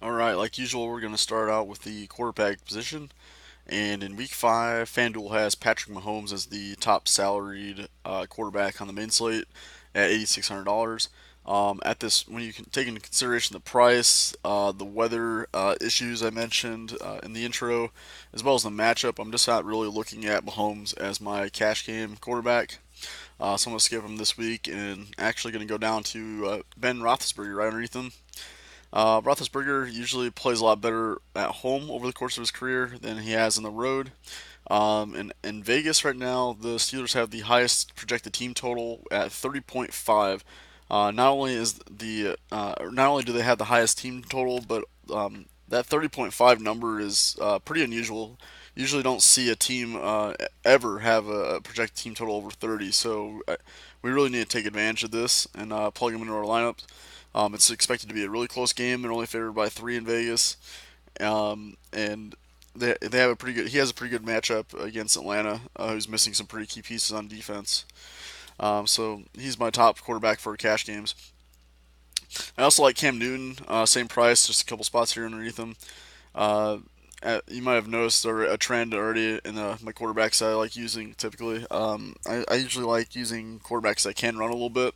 All right, like usual, we're going to start out with the quarterback position. And in week five, FanDuel has Patrick Mahomes as the top salaried quarterback on the main slate at $8,600. At this, when you can take into consideration the price, the weather issues I mentioned in the intro, as well as the matchup, I'm just not really looking at Mahomes as my cash game quarterback. So I'm going to skip him this week and actually going to go down to Ben Roethlisberger right underneath him. Roethlisberger usually plays a lot better at home over the course of his career than he has on the road. In Vegas right now, the Steelers have the highest projected team total at 30.5. Not only do they have the highest team total, but that 30.5 number is pretty unusual. Usually, don't see a team ever have a projected team total over 30. So we really need to take advantage of this and plug them into our lineups. It's expected to be a really close game. They're only favored by 3 in Vegas, and they have a pretty good. He has a pretty good matchup against Atlanta, who's missing some pretty key pieces on defense. So he's my top quarterback for cash games. I also like Cam Newton, same price, just a couple spots here underneath him. Uh, you might have noticed a trend already in my quarterbacks I like using typically. I usually like using quarterbacks that can run a little bit.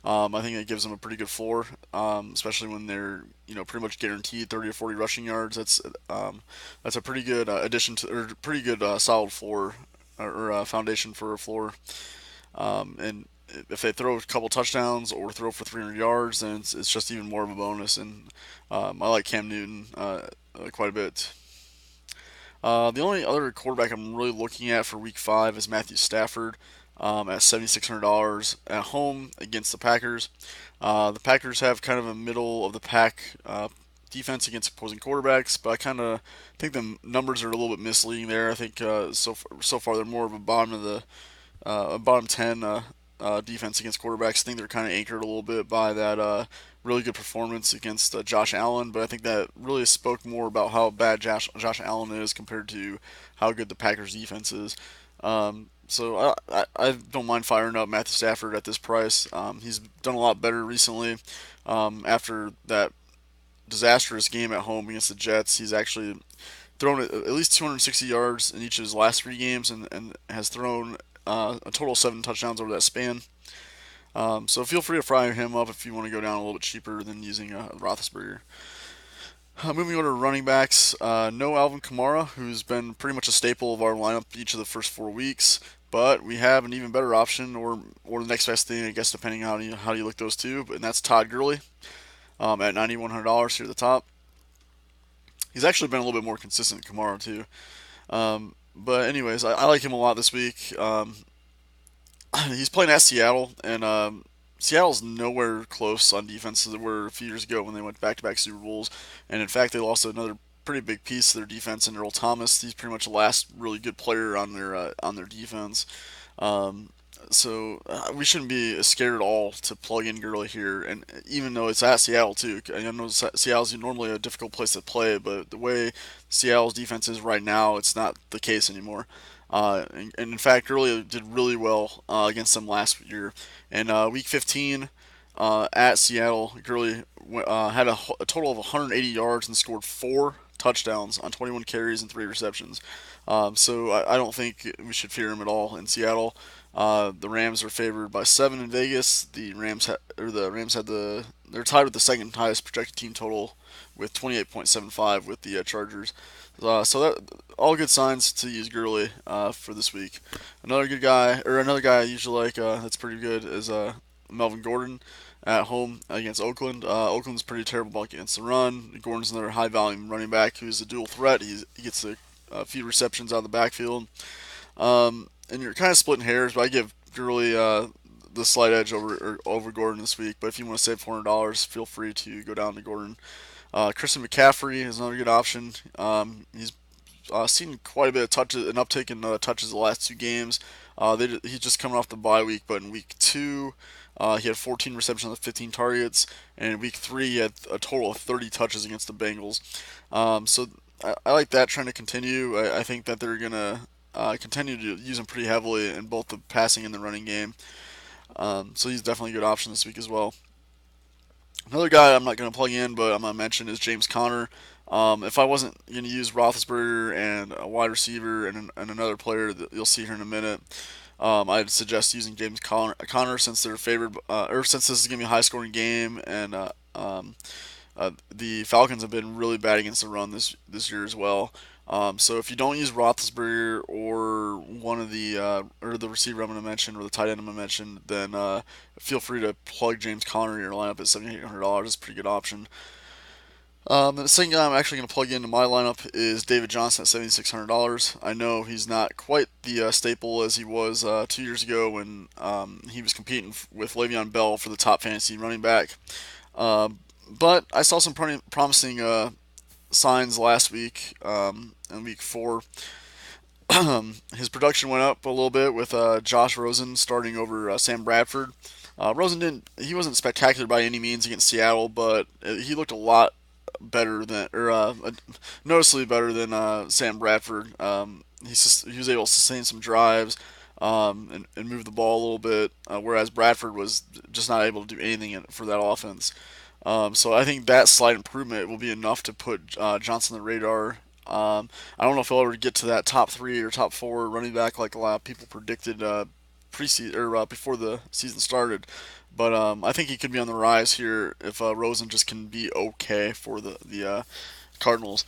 I think it gives them a pretty good floor, especially when they're pretty much guaranteed 30 or 40 rushing yards. That's a pretty good addition to or pretty good solid floor or foundation for a floor. And if they throw a couple touchdowns or throw for 300 yards, then it's just even more of a bonus. And I like Cam Newton quite a bit. The only other quarterback I'm really looking at for Week Five is Matthew Stafford at $7,600 at home against the Packers. The Packers have kind of a middle of the pack defense against opposing quarterbacks, but I kind of think the numbers are a little bit misleading there. I think so far they're more of a bottom 10 defense against quarterbacks. I think they're kind of anchored a little bit by that really good performance against Josh Allen, but I think that really spoke more about how bad Josh Allen is compared to how good the Packers defense is. So I don't mind firing up Matthew Stafford at this price. He's done a lot better recently. After that disastrous game at home against the Jets, he's actually thrown at least 260 yards in each of his last 3 games and has thrown a total of 7 touchdowns over that span. So feel free to fry him up if you want to go down a little bit cheaper than using Roethlisberger. Moving on to running backs, no Alvin Kamara, who's been pretty much a staple of our lineup each of the first 4 weeks. But we have an even better option, or the next best thing, I guess, depending on how you look those two. And that's Todd Gurley at $9,100 here at the top. He's actually been a little bit more consistent than Kamara too. But anyways, I like him a lot this week. He's playing at Seattle, and Seattle's nowhere close on defense as they were a few years ago when they went back-to-back Super Bowls. And in fact, they lost another pretty big piece of their defense in Earl Thomas. He's pretty much the last really good player on their defense. Um, so we shouldn't be scared at all to plug in Gurley here, and even though it's at Seattle too, I know Seattle's normally a difficult place to play, but the way Seattle's defense is right now, it's not the case anymore. And in fact, Gurley did really well against them last year. In Week 15 at Seattle, Gurley had a total of 180 yards and scored 4 touchdowns on 21 carries and 3 receptions. So I don't think we should fear him at all in Seattle. The Rams are favored by 7 in Vegas. The Rams had they're tied with the second highest projected team total with 28.75 with the Chargers. So that all good signs to use Gurley for this week. Another guy I usually like that's pretty good is Melvin Gordon at home against Oakland. Oakland's pretty terrible against the run. Gordon's another high volume running back who's a dual threat. He gets a few receptions out of the backfield. And you're kind of splitting hairs, but I give Gurley the slight edge over Gordon this week. But if you want to save $400, feel free to go down to Gordon. Christian McCaffrey is another good option. He's seen quite a bit of touches, an uptick in touches the last 2 games. He's just coming off the bye week, but in week 2, he had 14 receptions on 15 targets, and in week 3, he had a total of 30 touches against the Bengals. So I like that trend to continue. I think that they're gonna continue to use him pretty heavily in both the passing and the running game. So he's definitely a good option this week as well. Another guy I'm not going to plug in, but I'm going to mention is James Conner. If I wasn't going to use Roethlisberger and a wide receiver and another player that you'll see here in a minute, I'd suggest using Conner since they're favored, or since this is going to be a high-scoring game, and the Falcons have been really bad against the run this year as well. So if you don't use Roethlisberger or one of the or the receiver I'm going to mention or the tight end I'm going to mention, then feel free to plug James Conner in your lineup at $7,800. It's a pretty good option. The second guy I'm actually going to plug into my lineup is David Johnson at $7,600. I know he's not quite the staple as he was 2 years ago when he was competing with Le'Veon Bell for the top fantasy running back. Uh, but I saw some promising signs last week in week four. His production went up a little bit with Josh Rosen starting over Sam Bradford. Rosen didn't. He wasn't spectacular by any means against Seattle, but he looked a lot better than, or noticeably better than Sam Bradford. He was able to sustain some drives and move the ball a little bit, whereas Bradford was just not able to do anything for that offense. So I think that slight improvement will be enough to put Johnson on the radar. I don't know if he'll ever get to that top three or top four running back like a lot of people predicted preseason or before the season started. But I think he could be on the rise here if Rosen just can be okay for the Cardinals.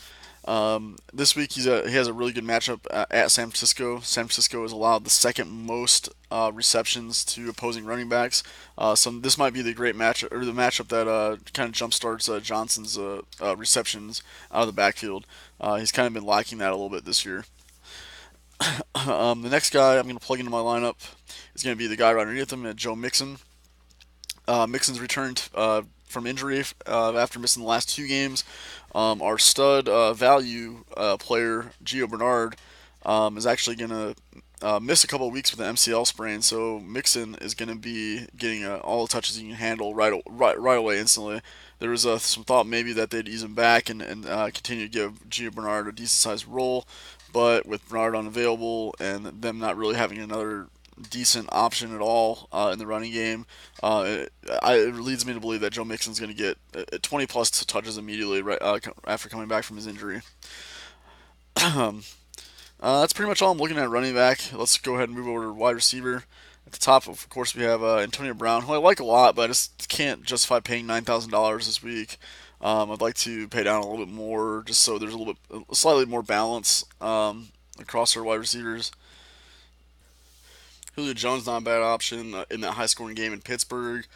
This week he has a really good matchup at San Francisco. San Francisco has allowed the second most receptions to opposing running backs. So this might be the great matchup or the matchup that kind of jumpstarts Johnson's receptions out of the backfield. He's kind of been lacking that a little bit this year. The next guy I'm going to plug into my lineup is going to be the guy right underneath him, Joe Mixon. Mixon's returned from injury after missing the last two games. Our stud value player, Gio Bernard, is actually going to miss a couple of weeks with an MCL sprain. So Mixon is going to be getting all the touches he can handle right away instantly. There was some thought maybe that they'd ease him back and continue to give Gio Bernard a decent sized role, but with Bernard unavailable and them not really having another decent option at all in the running game, it leads me to believe that Joe Mixon's going to get 20 plus touches immediately right after coming back from his injury. That's pretty much all I'm looking at running back. Let's go ahead and move over to wide receiver. At the top, of course, we have Antonio Brown, who I like a lot, but I just can't justify paying $9,000 this week. I'd like to pay down a little bit more, just so there's a little bit, slightly more balance across our wide receivers. Julio Jones not a bad option in that high scoring game in Pittsburgh.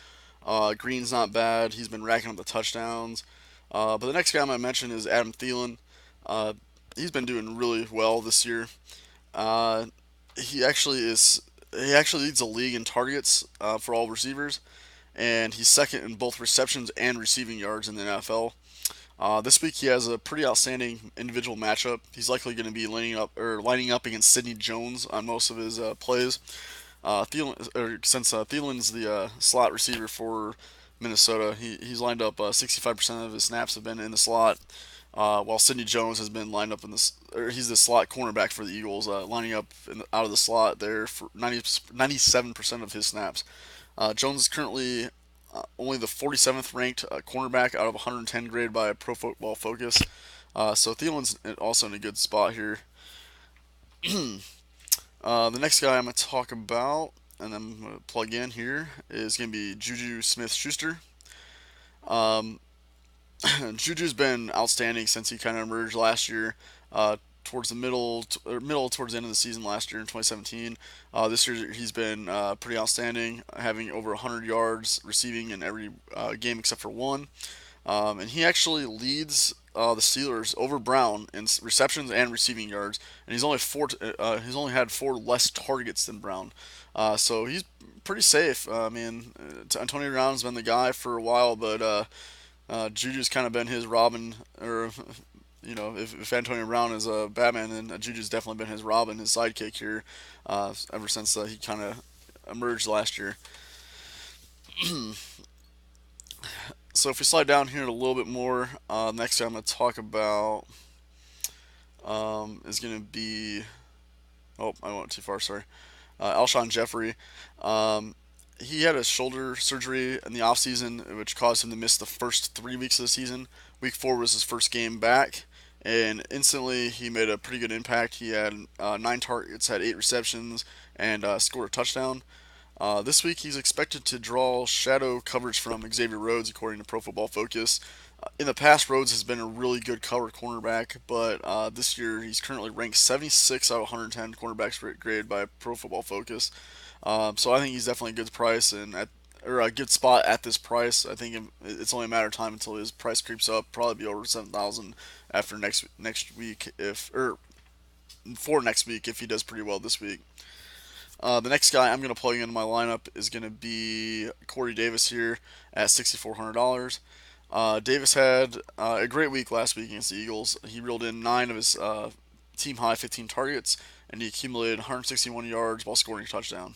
Green's not bad. He's been racking up the touchdowns. But the next guy I'm going to mention is Adam Thielen. Uh, he's been doing really well this year. Uh, he actually is. He actually leads the league in targets for all receivers, and he's second in both receptions and receiving yards in the NFL. This week he has a pretty outstanding individual matchup. He's likely going to be lining up against Sidney Jones on most of his plays. Since Thielen's the slot receiver for Minnesota, he's lined up 65% of his snaps have been in the slot, while Sidney Jones has been lined up he's the slot cornerback for the Eagles, lining up out of the slot there for 97% of his snaps. Jones is currently only the 47th ranked cornerback out of 110 graded by Pro Football Focus. So Thielen's also in a good spot here. The next guy I'm going to talk about and I'm going to plug in here is going to be Juju Smith-Schuster. Um, Juju's been outstanding since he kind of emerged last year, towards the middle towards the end of the season last year in 2017. This year he's been pretty outstanding, having over 100 yards receiving in every game except for one. And he actually leads the Steelers over Brown in receptions and receiving yards, and he's only had four less targets than Brown. So he's pretty safe. I mean, Antonio Brown's been the guy for a while, but Juju's kind of been his Robin, or if Antonio Brown is a Batman, then Juju's definitely been his Robin, his sidekick here, ever since he kind of emerged last year. So if we slide down here a little bit more, next thing I'm going to talk about is going to be. Oh, I went too far. Sorry. Alshon Jeffrey. Um, he had a shoulder surgery in the offseason, which caused him to miss the first 3 weeks of the season. Week 4 was his first game back, and instantly he made a pretty good impact. He had 9 targets, had 8 receptions, and scored a touchdown. This week, he's expected to draw shadow coverage from Xavier Rhodes, according to Pro Football Focus. In the past, Rhodes has been a really good cover cornerback, but this year he's currently ranked 76 out of 110 cornerbacks graded by Pro Football Focus. So I think he's definitely a good price and or a good spot at this price. I think it's only a matter of time until his price creeps up. Probably be over 7,000 after next week if or for next week if he does pretty well this week. The next guy I'm going to plug into my lineup is going to be Corey Davis here at $6,400. Davis had a great week last week against the Eagles. He reeled in 9 of his team high 15 targets, and he accumulated 161 yards while scoring a touchdown.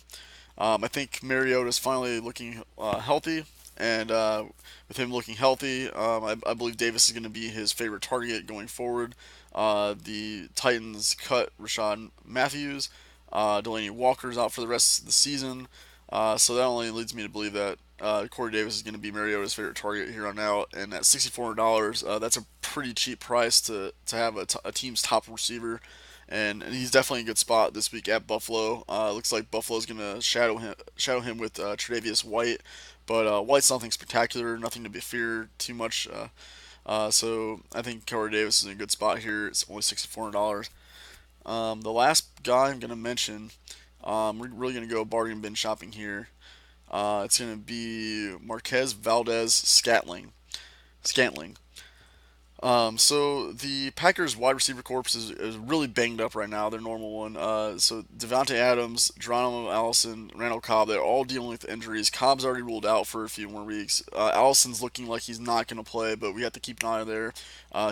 I think Mariota is finally looking healthy, and with him looking healthy, I believe Davis is going to be his favorite target going forward. The Titans cut Rashad Matthews. Delaney Walker's out for the rest of the season, so that only leads me to believe that Corey Davis is going to be Mariota's favorite target here on out. And at $6,400, that's a pretty cheap price to have a team's top receiver. And he's definitely a good spot this week at Buffalo. Looks like Buffalo's going to shadow him with Tre'Davious White, but White's nothing spectacular, nothing to be feared too much. So I think Corey Davis is in a good spot here. It's only $6,400. The last guy I'm going to mention, we're really going to go bargain bin shopping here. It's going to be Marquez Valdez Scantling. So the Packers wide receiver corps is really banged up right now. Their normal one. So Devontae Adams, Geronimo Allison, Randall Cobb, they're all dealing with injuries. Cobb's already ruled out for a few more weeks. Allison's looking like he's not going to play, but we have to keep an eye there.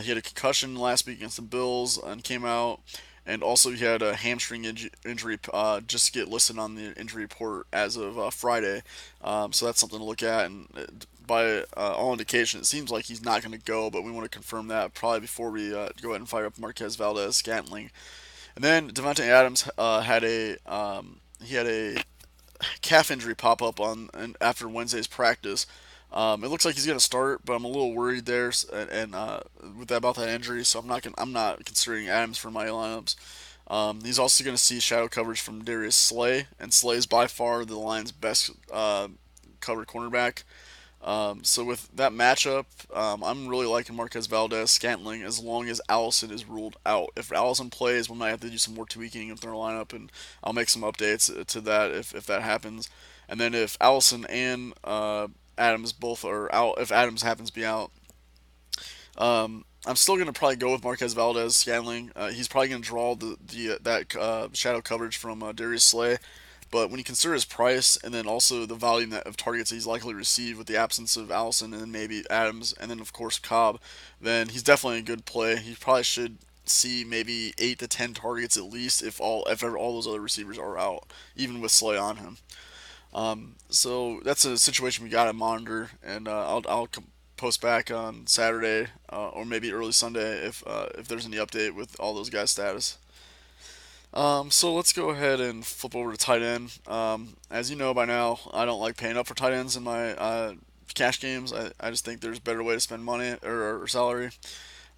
He had a concussion last week against the Bills and came out. And also, he had a hamstring injury just to get listed on the injury report as of Friday. So that's something to look at. And by all indication, it seems like he's not going to go, but we want to confirm that probably before we go ahead and fire up Marquez Valdez Scantling. And then Devontae Adams had a calf injury pop up on and after Wednesday's practice. It looks like he's going to start, but I'm a little worried there and with about that injury, so I'm not considering Adams for my lineups. He's also going to see shadow coverage from Darius Slay, and Slay is by far the Lions' best covered cornerback. So with that matchup, I'm really liking Marquez Valdez Scantling as long as Allison is ruled out. If Allison plays, we might have to do some more tweaking of their lineup, and I'll make some updates to that if that happens. And then if Allison and Adams both are out, if Adams happens to be out, I'm still gonna probably go with Marquez Valdez Scantling. He's probably gonna draw the that shadow coverage from Darius Slay. But when you consider his price and then also the volume of targets that he's likely to receive with the absence of Allison and then maybe Adams and then of course Cobb, then he's definitely a good play. He probably should see maybe 8 to 10 targets at least if ever all those other receivers are out, even with Slay on him. So that's a situation we got to monitor, and I'll post back on Saturday or maybe early Sunday if there's any update with all those guys' status. So let's go ahead and flip over to tight end. As you know by now, I don't like paying up for tight ends in my cash games. I just think there's a better way to spend money or salary.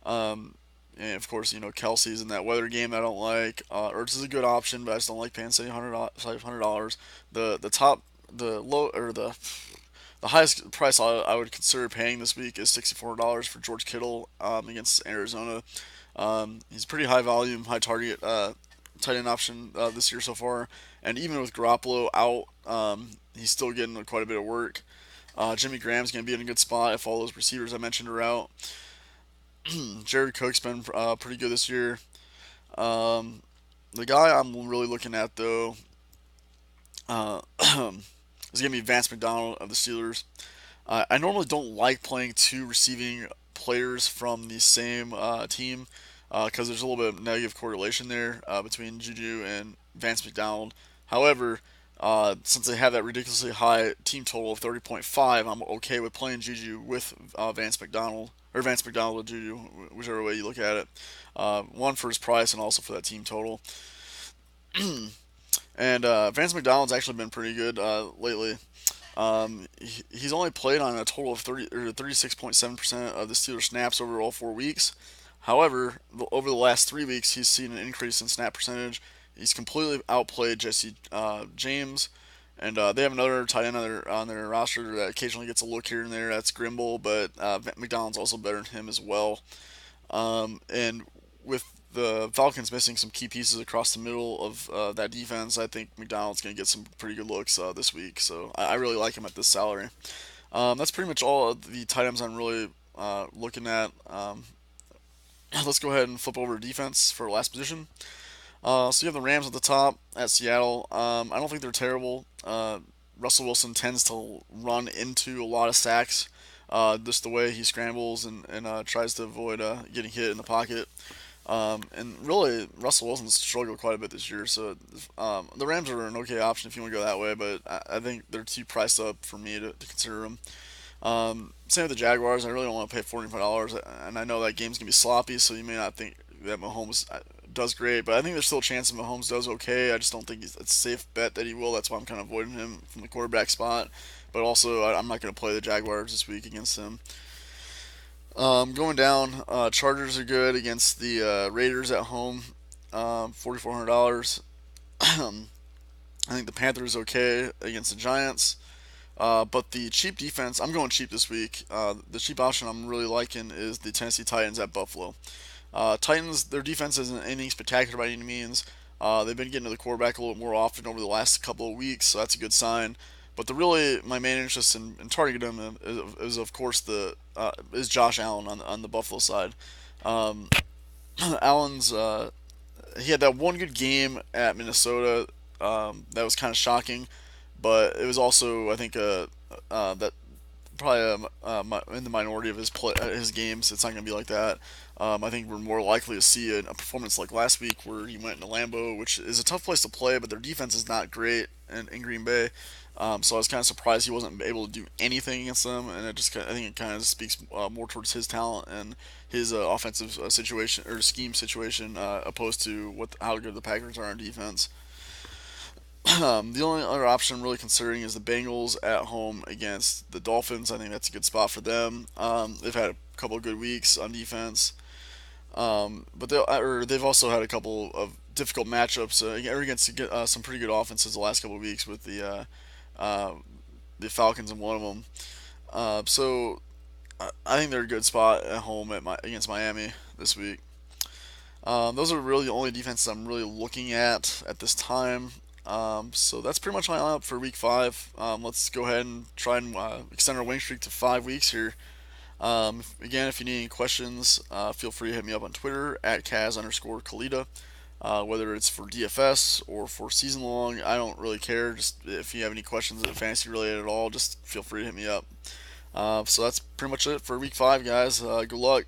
Um, and of course, Kelsey's in that weather game that I don't like. Ertz is a good option, but I just don't like paying $700. The top, the low or the highest price I would consider paying this week is $6,400 for George Kittle against Arizona. He's pretty high volume, high target tight end option this year so far, and even with Garoppolo out, he's still getting quite a bit of work. Jimmy Graham's going to be in a good spot if all those receivers I mentioned are out. Jared Cook's been pretty good this year. Um, the guy I'm really looking at though is going to be Vance McDonald of the Steelers. I normally don't like playing two receiving players from the same team because there's a little bit of negative correlation there between Juju and Vance McDonald. However, since they have that ridiculously high team total of 30.5, I'm okay with playing Juju with Vance McDonald, or Vance McDonald with Juju, whichever way you look at it. One for his price and also for that team total. And Vance McDonald's actually been pretty good lately. He's only played on a total of 36.7% of the Steelers snaps over all 4 weeks. However, over the last 3 weeks, he's seen an increase in snap percentage. He's completely outplayed Jesse James, and they have another tight end on their roster that occasionally gets a look here and there. That's Grimble, but McDonald's also better than him as well. And with the Falcons missing some key pieces across the middle of that defense, I think McDonald's going to get some pretty good looks this week. So I really like him at this salary. That's pretty much all of the tight ends I'm really looking at. Let's go ahead and flip over to defense for last position. So you have the Rams at the top at Seattle. I don't think they're terrible. Russell Wilson tends to run into a lot of sacks. Just the way he scrambles and tries to avoid getting hit in the pocket. And really, Russell Wilson's struggled quite a bit this year. So the Rams are an okay option if you want to go that way, but I think they're too priced up for me to consider them. Same with the Jaguars. I really don't want to pay $45, and I know that game's gonna be sloppy, so you may not think that Mahomes does great, but I think there's still a chance that Mahomes does okay. I just don't think it's a safe bet that he will. That's why I'm kind of avoiding him from the quarterback spot. But also, I'm not going to play the Jaguars this week against him. Going down, Chargers are good against the Raiders at home. $4,400. I think the Panthers okay against the Giants. But the cheap defense, I'm going cheap this week. The cheap option I'm really liking is the Tennessee Titans at Buffalo. Titans, their defense isn't anything spectacular by any means. They've been getting to the quarterback a little more often over the last couple of weeks, so that's a good sign. But my main interest in targeting him is of course is Josh Allen on the Buffalo side. Um, Allen's he had that one good game at Minnesota that was kind of shocking, but it was also I think that probably in the minority of his games. It's not going to be like that. I think we're more likely to see a performance like last week where he went into Lambeau, which is a tough place to play, but their defense is not great in Green Bay. So I was kind of surprised he wasn't able to do anything against them, and I think it kind of speaks more towards his talent and his offensive situation or scheme situation opposed to how good the Packers are on defense. The only other option I'm really considering is the Bengals at home against the Dolphins. I think that's a good spot for them. They've had a couple of good weeks on defense, but they've also had a couple of difficult matchups against some pretty good offenses the last couple of weeks with uh, the Falcons in one of them. So I think they're a good spot at home against Miami this week. Those are really the only defenses I'm really looking at this time. So that's pretty much my lineup for week 5. Let's go ahead and try and extend our winning streak to 5 weeks here. Again, if you need any questions, feel free to hit me up on Twitter at Kaz_Kalita. Whether it's for DFS or for season long, I don't really care. Just if you have any questions that are fantasy related at all, just feel free to hit me up. So that's pretty much it for week 5, guys. Good luck.